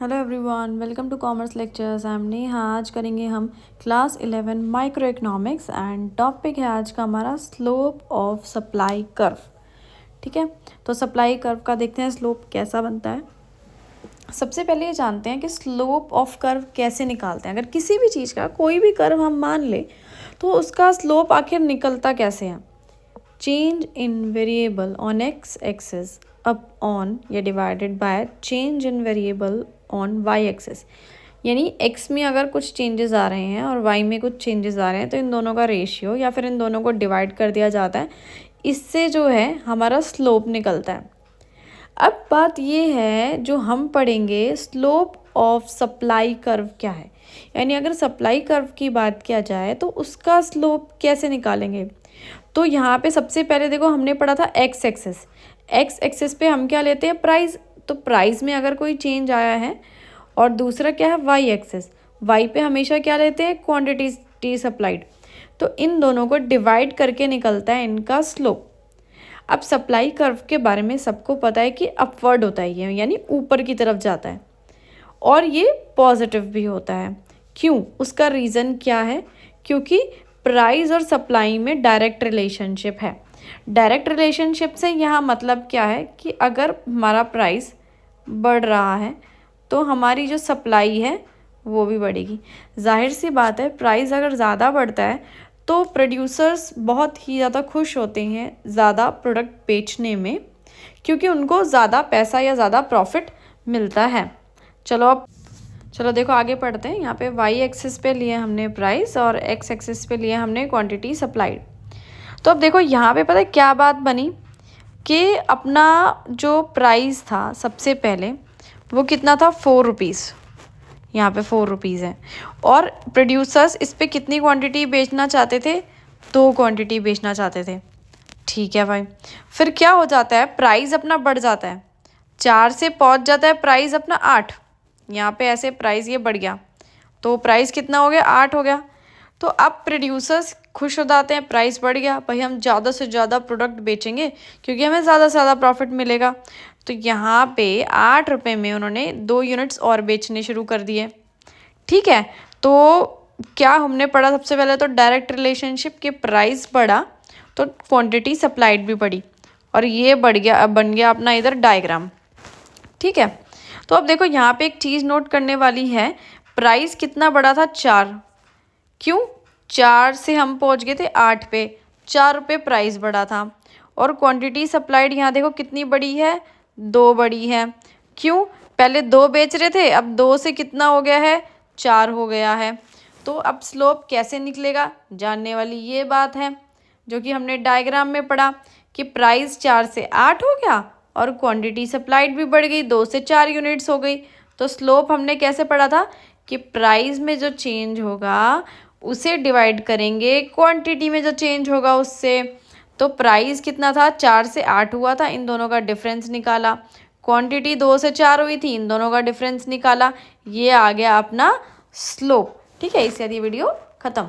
Hello everyone, welcome to commerce lectures. I am Neha. आज करेंगे हम class 11 microeconomics and topic है आज का हमारा स्लोप ऑफ सप्लाई कर्व। ठीक है, तो सप्लाई कर्व का देखते हैं स्लोप कैसा बनता है। सबसे पहले ये जानते हैं कि स्लोप ऑफ कर्व कैसे निकालते हैं। अगर किसी भी चीज़ का कोई भी कर्व हम मान ले तो उसका स्लोप आखिर निकलता कैसे है। Change in variable on X axis upon या divided by change in variable on Y axis, यानी एक्स में अगर कुछ चेंजेस आ रहे हैं और वाई में कुछ चेंजेस आ रहे हैं तो इन दोनों का रेशियो या फिर इन दोनों को डिवाइड कर दिया जाता है। इससे जो है हमारा स्लोप निकलता है। अब बात ये है जो हम पढ़ेंगे स्लोप ऑफ सप्लाई कर्व क्या है, यानी अगर सप्लाई कर्व की बात किया जाए तो उसका स्लोप कैसे निकालेंगे। तो यहाँ पे सबसे पहले देखो हमने पढ़ा था एक्स एक्सिस पे हम क्या लेते हैं, प्राइस। तो प्राइस में अगर कोई चेंज आया है, और दूसरा क्या है वाई एक्सिस, वाई पे हमेशा क्या लेते हैं, क्वांटिटी सप्लाइड। तो इन दोनों को डिवाइड करके निकलता है इनका स्लोप। अब सप्लाई कर्व के बारे में सबको पता है कि अपवर्ड होता है ये, यानी ऊपर की तरफ जाता है, और ये पॉजिटिव भी होता है। क्यों, उसका रीज़न क्या है, क्योंकि प्राइस और सप्लाई में डायरेक्ट रिलेशनशिप है। डायरेक्ट रिलेशनशिप से यहाँ मतलब क्या है कि अगर हमारा प्राइस बढ़ रहा है तो हमारी जो सप्लाई है वो भी बढ़ेगी। जाहिर सी बात है, प्राइस अगर ज़्यादा बढ़ता है तो प्रोड्यूसर्स बहुत ही ज़्यादा खुश होते हैं ज़्यादा प्रोडक्ट बेचने में, क्योंकि उनको ज़्यादा पैसा या ज़्यादा प्रॉफिट मिलता है। चलो देखो आगे पढ़ते हैं। यहाँ पे वाई एक्सिस पे लिए हमने प्राइस और एक्स एक्सिस पे लिए हमने क्वांटिटी सप्लाइड। तो अब देखो यहाँ पे पता है क्या बात बनी कि अपना जो प्राइस था सबसे पहले वो कितना था, 4 रुपीज़। यहाँ पे 4 रुपीज़ है, और प्रोड्यूसर्स इस पे कितनी क्वांटिटी बेचना चाहते थे, 2 क्वांटिटी बेचना चाहते थे। ठीक है भाई, फिर क्या हो जाता है, प्राइस अपना बढ़ जाता है, 4 से पहुँच जाता है प्राइस अपना 8। यहाँ पे ऐसे प्राइस ये बढ़ गया तो प्राइस कितना हो गया, 8 हो गया। तो अब प्रोड्यूसर्स खुश हो जाते हैं, प्राइस बढ़ गया भाई, हम ज़्यादा से ज़्यादा प्रोडक्ट बेचेंगे क्योंकि हमें ज़्यादा से ज़्यादा प्रॉफिट मिलेगा। तो यहाँ पे 8 रुपये में उन्होंने 2 यूनिट्स और बेचने शुरू कर दिए। ठीक है, तो क्या हमने पढ़ा सबसे पहले, तो डायरेक्ट रिलेशनशिप के प्राइस बढ़ा तो क्वांटिटी सप्लाइड भी बढ़ी, और ये बढ़ गया, अब बन गया अपना इधर डायग्राम। ठीक है, तो अब देखो यहाँ पे एक चीज़ नोट करने वाली है, प्राइस कितना बढ़ा था, 4। क्यों, 4 से हम पहुँच गए थे 8 पे, 4 रुपये प्राइस बढ़ा था। और क्वांटिटी सप्लाइड यहाँ देखो कितनी बड़ी है, 2 बड़ी है। क्यों, पहले 2 बेच रहे थे, अब 2 से कितना हो गया है, 4 हो गया है। तो अब स्लोप कैसे निकलेगा, जानने वाली ये बात है जो कि हमने डायग्राम में पढ़ा कि प्राइस 4 से 8 हो गया और क्वांटिटी सप्लाइड भी बढ़ गई, 2 से 4 यूनिट्स हो गई। तो स्लोप हमने कैसे पढ़ा था कि प्राइस में जो चेंज होगा उसे डिवाइड करेंगे क्वांटिटी में जो चेंज होगा उससे। तो प्राइस कितना था, 4 से 8 हुआ था, इन दोनों का डिफरेंस निकाला। क्वांटिटी 2 से 4 हुई थी, इन दोनों का डिफरेंस निकाला। ये आ गया अपना स्लोप। ठीक है, इससे ये वीडियो ख़त्म।